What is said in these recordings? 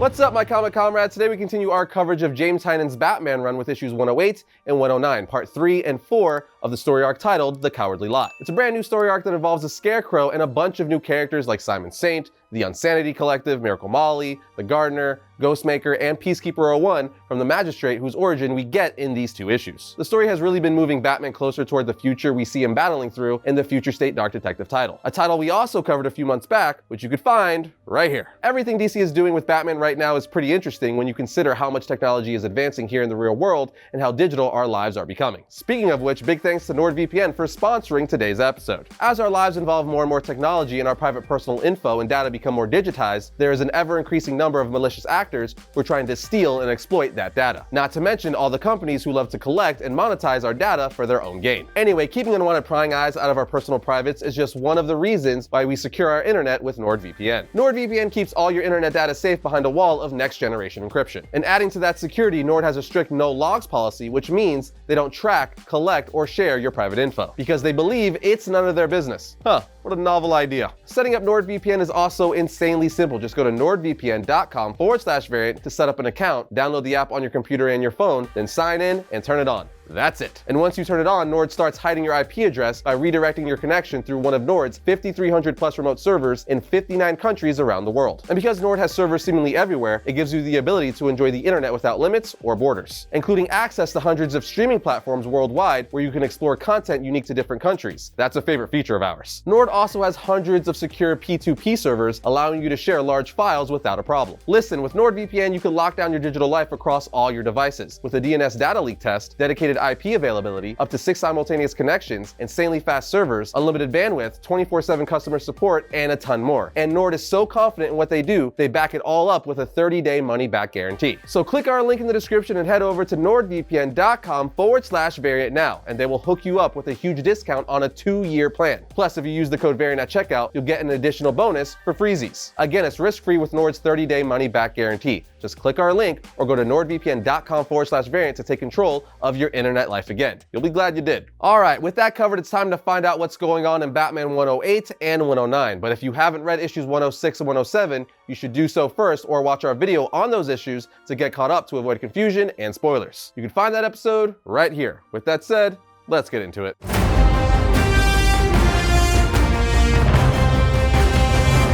What's up, my comic comrades? Today we continue our coverage of James Tynion's Batman run with issues 108 and 109, part 3 and 4 of the story arc titled The Cowardly Lot. It's a brand new story arc that involves a Scarecrow and a bunch of new characters like Simon Saint, the Unsanity Collective, Miracle Molly, the Gardener, Ghostmaker, and Peacekeeper-01 from the Magistrate, whose origin we get in these two issues. The story has really been moving Batman closer toward the future we see him battling through in the Future State Dark Detective title, a title we also covered a few months back, which you could find right here. Everything DC is doing with Batman right now is pretty interesting when you consider how much technology is advancing here in the real world and how digital our lives are becoming. Speaking of which, big thanks to NordVPN for sponsoring today's episode. As our lives involve more and more technology and our private personal info and data become more digitized, there is an ever-increasing number of malicious actors who are trying to steal and exploit that data. Not to mention all the companies who love to collect and monetize our data for their own gain. Anyway, keeping unwanted prying eyes out of our personal privates is just one of the reasons why we secure our internet with NordVPN. NordVPN keeps all your internet data safe behind a wall of next-generation encryption. And adding to that security, Nord has a strict no-logs policy, which means they don't track, collect, or share your private info, because they believe it's none of their business. What a novel idea. Setting up NordVPN is also insanely simple. Just go to nordvpn.com/variant to set up an account, download the app on your computer and your phone, then sign in and turn it on. That's it. And once you turn it on, Nord starts hiding your IP address by redirecting your connection through one of Nord's 5,300 plus remote servers in 59 countries around the world. And because Nord has servers seemingly everywhere, it gives you the ability to enjoy the internet without limits or borders, including access to hundreds of streaming platforms worldwide where you can explore content unique to different countries. That's a favorite feature of ours. Nord also has hundreds of secure P2P servers, allowing you to share large files without a problem. Listen, with NordVPN, you can lock down your digital life across all your devices. With a DNS data leak test, dedicated IP availability, up to 6 simultaneous connections, insanely fast servers, unlimited bandwidth, 24/7 customer support, and a ton more. And Nord is so confident in what they do, they back it all up with a 30-day money-back guarantee. So click our link in the description and head over to nordvpn.com/variant now, and they will hook you up with a huge discount on a 2-year plan. Plus, if you use the code variant at checkout, you'll get an additional bonus for freezies. Again, it's risk-free with Nord's 30-day money-back guarantee. Just click our link or go to nordvpn.com/variant to take control of your internet life again. You'll be glad you did. All right, with that covered, it's time to find out what's going on in Batman 108 and 109. But if you haven't read issues 106 and 107, you should do so first or watch our video on those issues to get caught up to avoid confusion and spoilers. You can find that episode right here. With that said, let's get into it.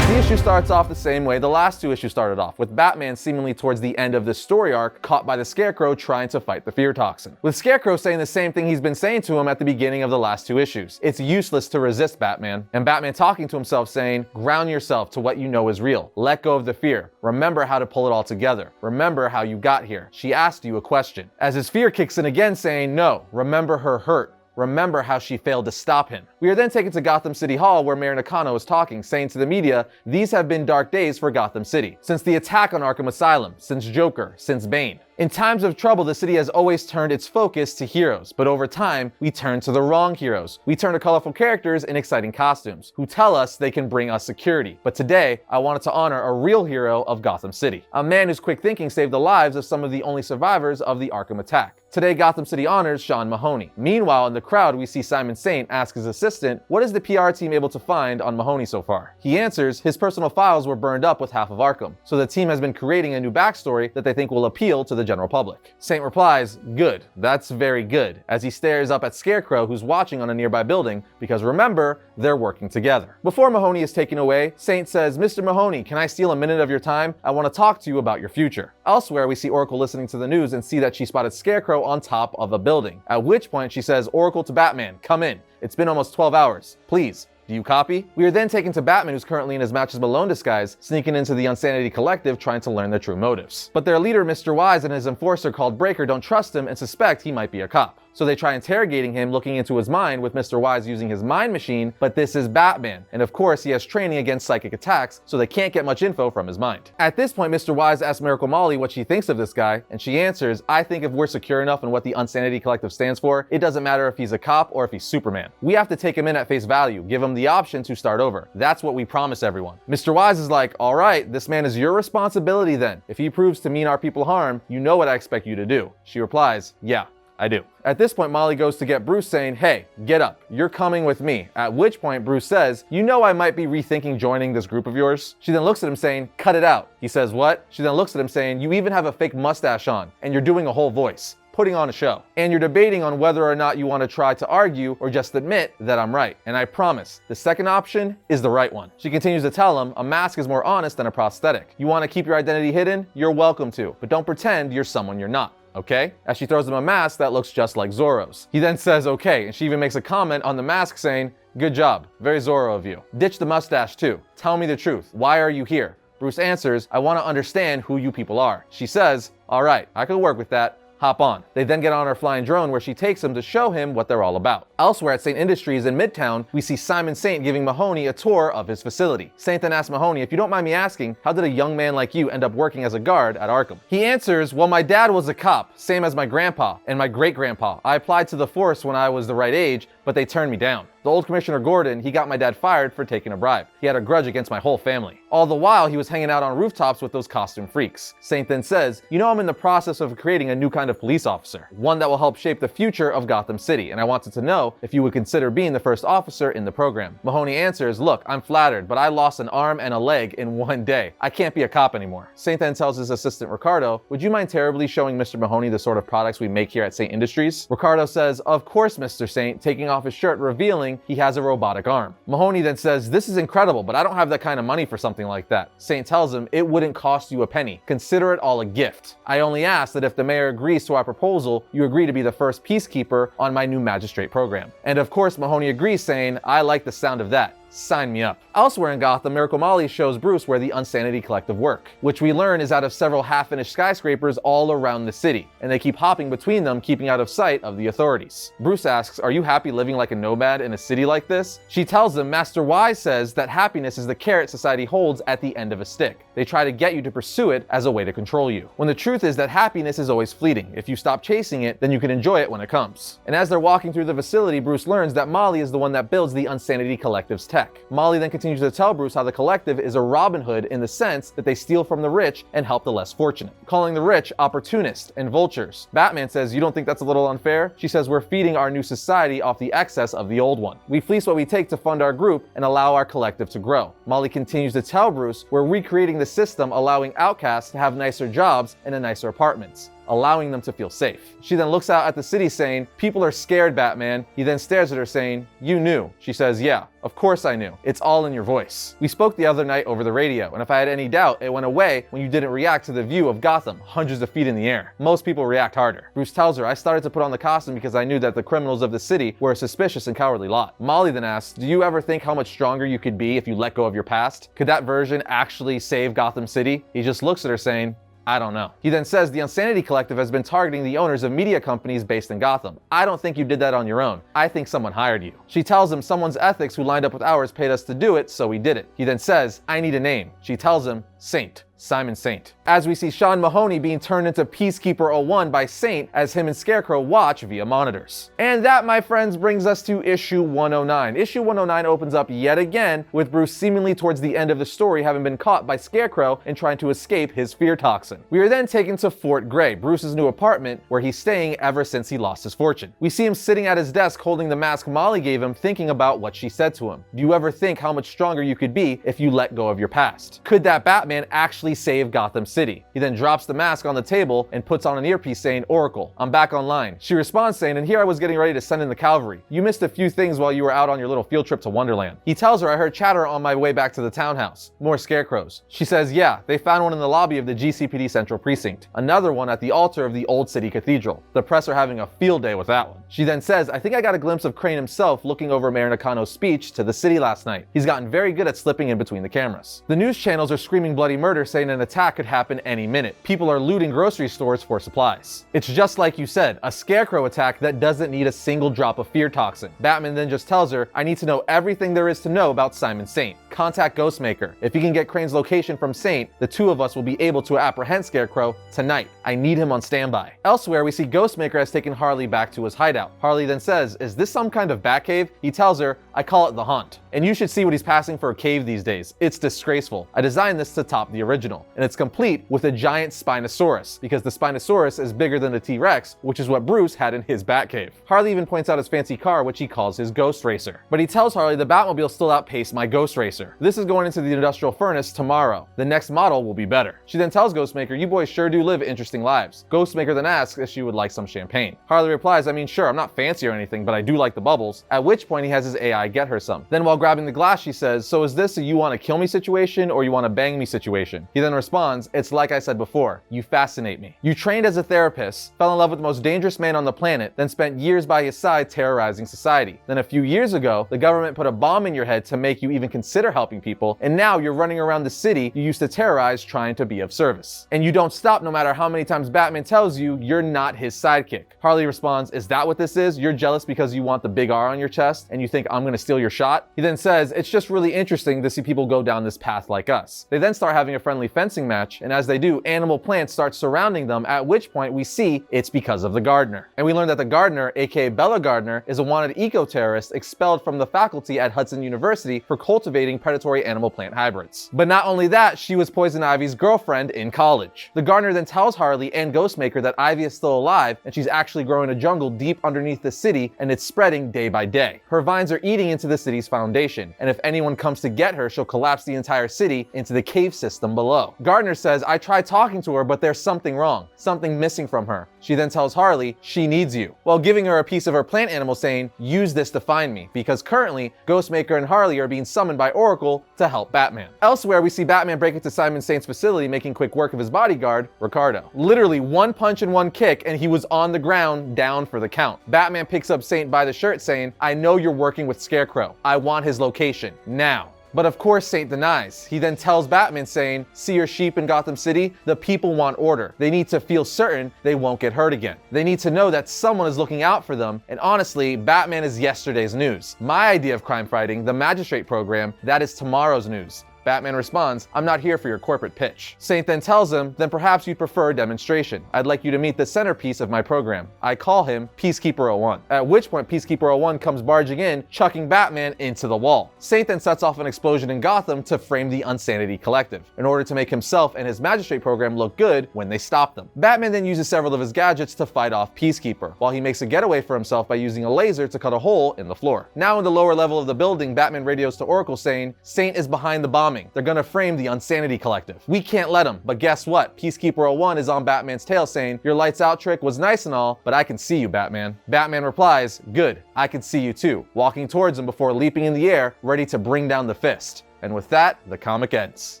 The issue starts off the same way the last two issues started off, with Batman seemingly towards the end of this story arc caught by the Scarecrow trying to fight the fear toxin. With Scarecrow saying the same thing he's been saying to him at the beginning of the last two issues. It's useless to resist Batman. And Batman talking to himself saying, ground yourself to what you know is real. Let go of the fear. Remember how to pull it all together. Remember how you got here. She asked you a question. As his fear kicks in again saying, no, remember her hurt. Remember how she failed to stop him. We are then taken to Gotham City Hall where Mayor Nakano is talking, saying to the media, these have been dark days for Gotham City. Since the attack on Arkham Asylum, since Joker, since Bane. In times of trouble, the city has always turned its focus to heroes, but over time, we turn to the wrong heroes. We turn to colorful characters in exciting costumes, who tell us they can bring us security. But today, I wanted to honor a real hero of Gotham City. A man whose quick thinking saved the lives of some of the only survivors of the Arkham attack. Today, Gotham City honors Sean Mahoney. Meanwhile, in the crowd, we see Simon Saint ask his assistant, what is the PR team able to find on Mahoney so far? He answers, his personal files were burned up with half of Arkham, so the team has been creating a new backstory that they think will appeal to the general public. Saint replies, good, that's very good, as he stares up at Scarecrow, who's watching on a nearby building, because remember, they're working together. Before Mahoney is taken away, Saint says, Mr. Mahoney, can I steal a minute of your time? I want to talk to you about your future. Elsewhere, we see Oracle listening to the news and see that she spotted Scarecrow on top of a building, at which point she says, Oracle to Batman, come in. It's been almost 12 hours. Please. Do you copy? We are then taken to Batman, who's currently in his Matches Malone disguise, sneaking into the Unsanity Collective trying to learn their true motives. But their leader, Mr. Wise, and his enforcer called Breaker don't trust him and suspect he might be a cop. So they try interrogating him, looking into his mind with Mr. Wise using his mind machine, but this is Batman. And of course, he has training against psychic attacks, so they can't get much info from his mind. At this point, Mr. Wise asks Miracle Molly what she thinks of this guy, and she answers, I think if we're secure enough in what the Unsanity Collective stands for, it doesn't matter if he's a cop or if he's Superman. We have to take him in at face value, give him the option to start over. That's what we promise everyone. Mr. Wise is like, all right, this man is your responsibility then. If he proves to mean our people harm, you know what I expect you to do. She replies, yeah. I do. At this point, Molly goes to get Bruce, saying, hey, get up, you're coming with me. At which point Bruce says, you know I might be rethinking joining this group of yours. She then looks at him saying, cut it out. He says, what? She then looks at him saying, you even have a fake mustache on, and you're doing a whole voice, putting on a show. And you're debating on whether or not you want to try to argue or just admit that I'm right. And I promise, the second option is the right one. She continues to tell him, a mask is more honest than a prosthetic. You want to keep your identity hidden? You're welcome to, but don't pretend you're someone you're not. Okay? As she throws him a mask that looks just like Zorro's. He then says, okay, and she even makes a comment on the mask saying, good job, very Zorro of you. Ditch the mustache too. Tell me the truth. Why are you here? Bruce answers, I want to understand who you people are. She says, all right, I can work with that. Hop on. They then get on her flying drone where she takes him to show him what they're all about. Elsewhere at St. Industries in Midtown, we see Simon Saint giving Mahoney a tour of his facility. Saint then asks Mahoney, if you don't mind me asking, how did a young man like you end up working as a guard at Arkham? He answers, well, my dad was a cop, same as my grandpa and my great-grandpa. I applied to the force when I was the right age, but they turned me down. The old Commissioner Gordon, he got my dad fired for taking a bribe. He had a grudge against my whole family. All the while, he was hanging out on rooftops with those costume freaks. Saint then says, you know I'm in the process of creating a new kind of police officer, one that will help shape the future of Gotham City, and I wanted to know if you would consider being the first officer in the program. Mahoney answers, look, I'm flattered, but I lost an arm and a leg in one day. I can't be a cop anymore. Saint then tells his assistant Ricardo, would you mind terribly showing Mr. Mahoney the sort of products we make here at St. Industries? Ricardo says, of course, Mr. Saint, taking off his shirt, revealing he has a robotic arm. Mahoney then says, this is incredible, but I don't have that kind of money for something like that. Saint tells him, it wouldn't cost you a penny. Consider it all a gift. I only ask that if the mayor agrees to our proposal, you agree to be the first peacekeeper on my new magistrate program. And of course, Mahoney agrees, saying, I like the sound of that. Sign me up. Elsewhere in Gotham, Miracle Molly shows Bruce where the Unsanity Collective work, which we learn is out of several half-finished skyscrapers all around the city, and they keep hopping between them, keeping out of sight of the authorities. Bruce asks, are you happy living like a nomad in a city like this? She tells him, Master Wise says that happiness is the carrot society holds at the end of a stick. They try to get you to pursue it as a way to control you, when the truth is that happiness is always fleeting. If you stop chasing it, then you can enjoy it when it comes. And as they're walking through the facility, Bruce learns that Molly is the one that builds the Unsanity Collective's tech. Molly then continues to tell Bruce how the collective is a Robin Hood in the sense that they steal from the rich and help the less fortunate, calling the rich opportunists and vultures. Batman says, you don't think that's a little unfair? She says, we're feeding our new society off the excess of the old one. We fleece what we take to fund our group and allow our collective to grow. Molly continues to tell Bruce, we're recreating the system, allowing outcasts to have nicer jobs and nicer apartments, allowing them to feel safe. She then looks out at the city saying, people are scared, Batman. He then stares at her saying, you knew. She says, yeah, of course I knew. It's all in your voice. We spoke the other night over the radio, and if I had any doubt, it went away when you didn't react to the view of Gotham, hundreds of feet in the air. Most people react harder. Bruce tells her, I started to put on the costume because I knew that the criminals of the city were a suspicious and cowardly lot. Molly then asks, do you ever think how much stronger you could be if you let go of your past? Could that version actually save Gotham City? He just looks at her saying, I don't know. He then says the Unsanity Collective has been targeting the owners of media companies based in Gotham. I don't think you did that on your own. I think someone hired you. She tells him someone's ethics who lined up with ours paid us to do it, so we did it. He then says, I need a name. She tells him, Saint. Simon Saint. As we see Sean Mahoney being turned into Peacekeeper-01 by Saint as him and Scarecrow watch via monitors. And that, my friends, brings us to issue 109. Issue 109 opens up yet again with Bruce seemingly towards the end of the story having been caught by Scarecrow and trying to escape his fear toxin. We are then taken to Fort Gray, Bruce's new apartment where he's staying ever since he lost his fortune. We see him sitting at his desk holding the mask Molly gave him, thinking about what she said to him. Do you ever think how much stronger you could be if you let go of your past? Could that Batman actually save Gotham City? He then drops the mask on the table and puts on an earpiece saying, Oracle, I'm back online. She responds saying, and here I was getting ready to send in the cavalry. You missed a few things while you were out on your little field trip to Wonderland. He tells her, I heard chatter on my way back to the townhouse. More scarecrows. She says, yeah, they found one in the lobby of the GCPD Central Precinct. Another one at the altar of the Old City Cathedral. The press are having a field day with that one. She then says, I think I got a glimpse of Crane himself looking over Mayor Nakano's speech to the city last night. He's gotten very good at slipping in between the cameras. The news channels are screaming bloody murder, saying an attack could happen any minute. People are looting grocery stores for supplies. It's just like you said, a Scarecrow attack that doesn't need a single drop of fear toxin. Batman then just tells her, I need to know everything there is to know about Simon Saint. Contact Ghostmaker. If you can get Crane's location from Saint, the two of us will be able to apprehend Scarecrow tonight. I need him on standby. Elsewhere, we see Ghostmaker has taken Harley back to his hideout. Harley then says, is this some kind of Batcave? He tells her, I call it the Haunt. And you should see what he's passing for a cave these days. It's disgraceful. I designed this to top the original, and it's complete with a giant Spinosaurus, because the Spinosaurus is bigger than the T-Rex, which is what Bruce had in his Batcave. Harley even points out his fancy car, which he calls his Ghost Racer. But he tells Harley the Batmobile still outpaced my Ghost Racer. This is going into the industrial furnace tomorrow. The next model will be better. She then tells Ghostmaker, you boys sure do live interesting lives. Ghostmaker then asks if she would like some champagne. Harley replies, I mean, sure, I'm not fancy or anything, but I do like the bubbles. At which point he has his AI get her some. Then while grabbing the glass, she says, so is this a you want to kill me situation or you want to bang me situation? He then responds, it's like I said before, you fascinate me. You trained as a therapist, fell in love with the most dangerous man on the planet, then spent years by his side terrorizing society. Then a few years ago, the government put a bomb in your head to make you even consider helping people, and now you're running around the city you used to terrorize trying to be of service. And you don't stop no matter how many times Batman tells you you're not his sidekick. Harley responds, is that what this is? You're jealous because you want the big R on your chest and you think I'm gonna steal your shot? He then says, it's just really interesting to see people go down this path like us. They then start having a friendly fencing match, and as they do, animal plants start surrounding them, at which point we see it's because of the gardener. And we learn that the gardener, aka Bella Gardner, is a wanted eco-terrorist expelled from the faculty at Hudson University for cultivating predatory animal-plant hybrids. But not only that, she was Poison Ivy's girlfriend in college. The gardener then tells Harley and Ghostmaker that Ivy is still alive and she's actually growing a jungle deep underneath the city, and it's spreading day by day. Her vines are eating into the city's foundation, and if anyone comes to get her, she'll collapse the entire city into the cave system below. Gardner says, I tried talking to her, but there's something wrong, something missing from her. She then tells Harley she needs you, while giving her a piece of her plant animal, saying, use this to find me, because currently Ghostmaker and Harley are being summoned by Oracle to help Batman. Elsewhere, we see Batman break into Simon Saint's facility, making quick work of his bodyguard, Ricardo. Literally one punch and one kick, and he was on the ground, down for the count. Batman picks up Saint by the shirt, saying, I know you're working with Scarecrow. I want his location, now. But of course Saint denies. He then tells Batman, saying, see your sheep in Gotham City? The people want order. They need to feel certain they won't get hurt again. They need to know that someone is looking out for them, and honestly, Batman is yesterday's news. My idea of crime fighting, the Magistrate program, that is tomorrow's news. Batman responds, I'm not here for your corporate pitch. Saint then tells him, then perhaps you'd prefer a demonstration. I'd like you to meet the centerpiece of my program. I call him Peacekeeper-01. At which point Peacekeeper-01 comes barging in, chucking Batman into the wall. Saint then sets off an explosion in Gotham to frame the Unsanity Collective, in order to make himself and his Magistrate program look good when they stop them. Batman then uses several of his gadgets to fight off Peacekeeper, while he makes a getaway for himself by using a laser to cut a hole in the floor. Now in the lower level of the building, Batman radios to Oracle, saying, Saint is behind the bombing. They're gonna frame the Unsanity Collective. We can't let them, but guess what? Peacekeeper-01 is on Batman's tail, saying, your lights out trick was nice and all, but I can see you, Batman. Batman replies, good, I can see you too, walking towards him before leaping in the air, ready to bring down the fist. And with that, the comic ends.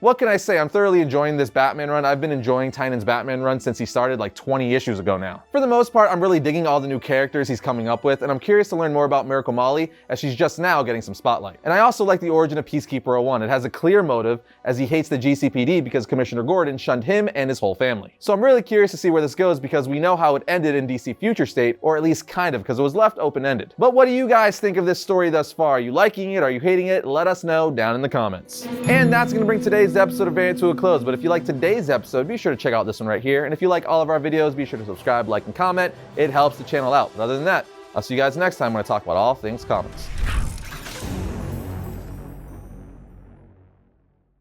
What can I say? I'm thoroughly enjoying this Batman run. I've been enjoying Tynion's Batman run since he started like 20 issues ago now. For the most part, I'm really digging all the new characters he's coming up with, and I'm curious to learn more about Miracle Molly, as she's just now getting some spotlight. And I also like the origin of Peacekeeper-01. It has a clear motive, as he hates the GCPD because Commissioner Gordon shunned him and his whole family. So I'm really curious to see where this goes, because we know how it ended in DC Future State, or at least kind of, because it was left open-ended. But what do you guys think of this story thus far? Are you liking it? Are you hating it? Let us know down in the comments. And that's going to bring today's episode of Variant to a close. But if you like today's episode, be sure to check out this one right here. And if you like all of our videos, be sure to subscribe, like, and comment. It helps the channel out. But other than that, I'll see you guys next time when I talk about all things comics.